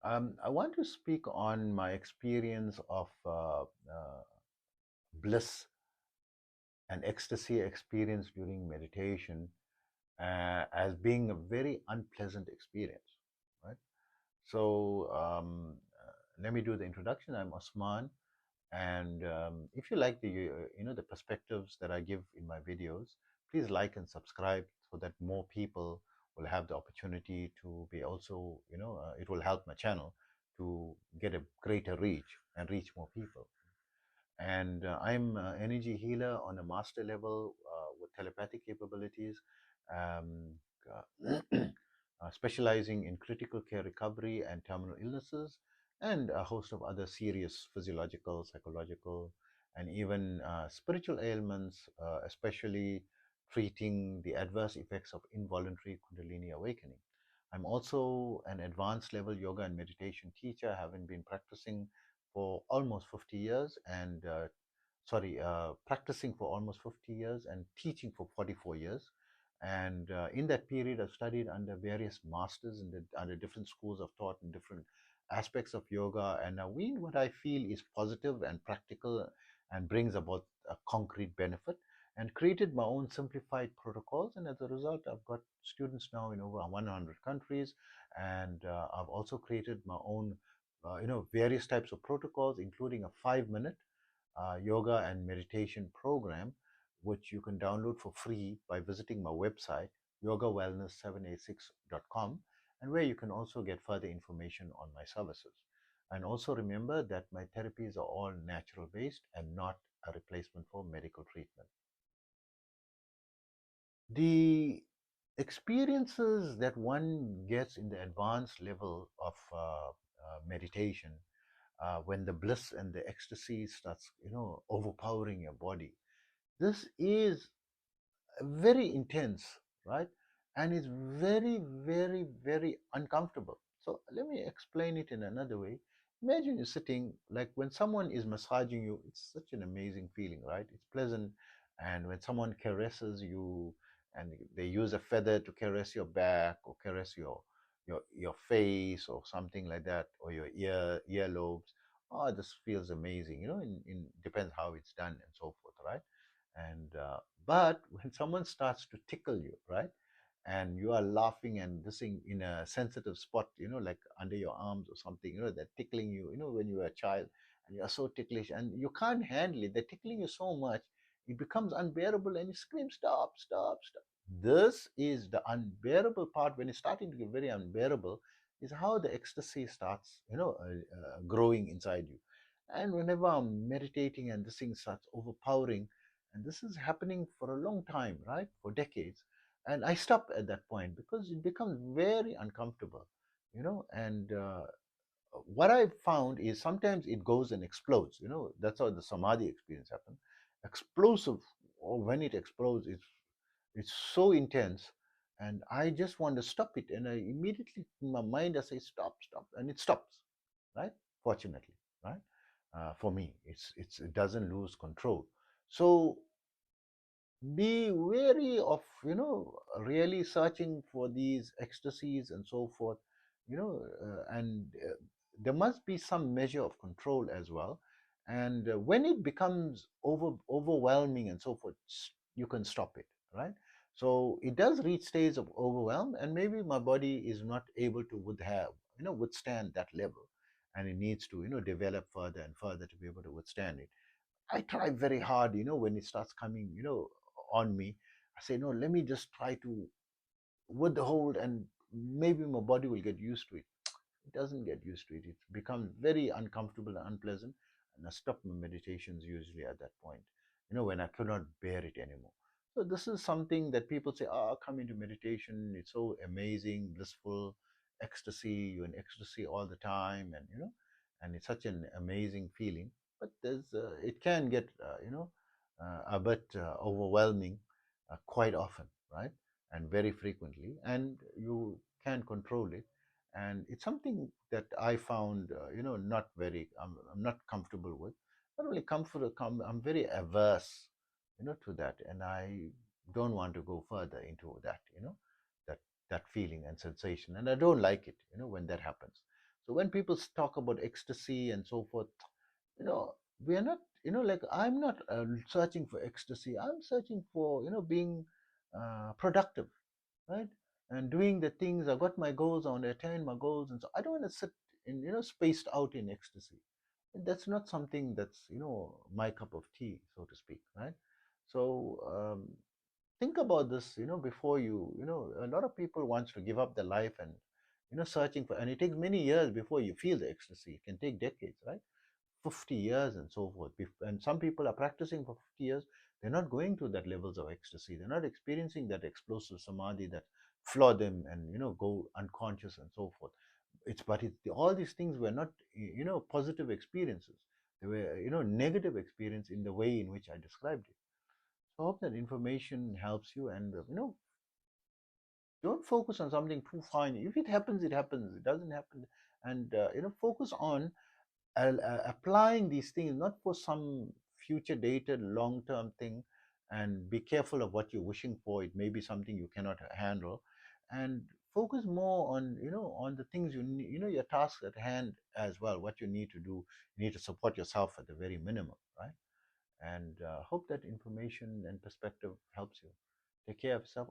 I want to speak on my experience of bliss and ecstasy experience during meditation as being a very unpleasant experience, right? So let me do the introduction. I'm Osman, and if you like the the perspectives that I give in my videos, please like and subscribe so that more people will have the opportunity to be also it will help my channel to get a greater reach and reach more people. And I'm an energy healer on a master level with telepathic capabilities, um, specializing in critical care recovery and terminal illnesses, and a host of other serious physiological, psychological, and even spiritual ailments, especially treating the adverse effects of involuntary Kundalini awakening. I'm also an advanced level yoga and meditation teacher, having been practicing for almost 50 years and practicing for almost 50 years and teaching for 44 years. And in that period, I've studied under various masters and under different schools of thought and different aspects of yoga. And I weaned what I feel is positive and practical and brings about a concrete benefit, and created my own simplified protocols. And as a result, I've got students now in over 100 countries. And I've also created my own, various types of protocols, including a 5 minute yoga and meditation program, which you can download for free by visiting my website, yogawellness786.com, and where you can also get further information on my services. And also remember that my therapies are all natural based and not a replacement for medical treatment. The experiences that one gets in the advanced level of meditation, when the bliss and the ecstasy starts, overpowering your body, this is very intense, right? And it's very, very, very uncomfortable. So let me explain it in another way. Imagine you're sitting, like when someone is massaging you, it's such an amazing feeling, right? It's pleasant. And when someone caresses you and they use a feather to caress your back or caress your face or something like that, or your earlobes, oh, this feels amazing. In depends how it's done and so forth, right? And but when someone starts to tickle you, right, and you are laughing and this thing in a sensitive spot, like under your arms or something, they're tickling you, when you were a child, and you are so ticklish and you can't handle it, they're tickling you so much, it becomes unbearable and you scream, stop, stop, stop. This is the unbearable part. When it's starting to get very unbearable, is how the ecstasy starts, growing inside you. And whenever I'm meditating and this thing starts overpowering, and this is happening for a long time, right, for decades, and I stop at that point because it becomes very uncomfortable, and what I found is sometimes it goes and explodes. That's how the Samadhi experience happens. Explosive, or when it explodes, it's so intense, and I just want to stop it, and I immediately in my mind I say stop, stop, and it stops, right? Fortunately, right? For me, it doesn't lose control. So be wary of really searching for these ecstasies and so forth, and there must be some measure of control as well. And when it becomes overwhelming and so forth, you can stop it, right? So it does reach stages of overwhelm, and maybe my body is not able to withstand that level, and it needs to develop further and further to be able to withstand it. I try very hard, when it starts coming, on me. I say, no, let me just try to withhold, and maybe my body will get used to it. It doesn't get used to it. It becomes very uncomfortable and unpleasant. And I stop my meditations usually at that point, when I cannot bear it anymore. So this is something that people say, oh, come into meditation. It's so amazing, blissful, ecstasy. You're in ecstasy all the time. And, and it's such an amazing feeling. But it can get, a bit overwhelming quite often, right? And very frequently. And you can control it, and it's something that I found, not very, I'm not comfortable with. Not only comfortable, I'm very averse, to that, and I don't want to go further into that, that feeling and sensation, and I don't like it, when that happens. So when people talk about ecstasy and so forth, you know, we are not, like I'm not searching for ecstasy. I'm searching for, being productive, right? And doing the things. I got my goals. I want to attain my goals, and so I don't want to sit in, spaced out in ecstasy. That's not something that's, my cup of tea, so to speak, right? So think about this, before a lot of people wants to give up their life and, searching for, and it takes many years before you feel the ecstasy. It can take decades, right? 50 years and so forth. And some people are practicing for 50 years. They're not going to that levels of ecstasy. They're not experiencing that explosive samadhi that floor them and, go unconscious and so forth. All these things were not, positive experiences. They were, negative experience in the way in which I described it. So I hope that information helps you, and, don't focus on something too fine. If it happens, it happens. It doesn't happen, and, focus on applying these things not for some future dated long term thing, and be careful of what you're wishing for. It may be something you cannot handle, and focus more on, on the things you need, your tasks at hand as well, what you need to do. You need to support yourself at the very minimum, right? And hope that information and perspective helps you. Take care of yourself.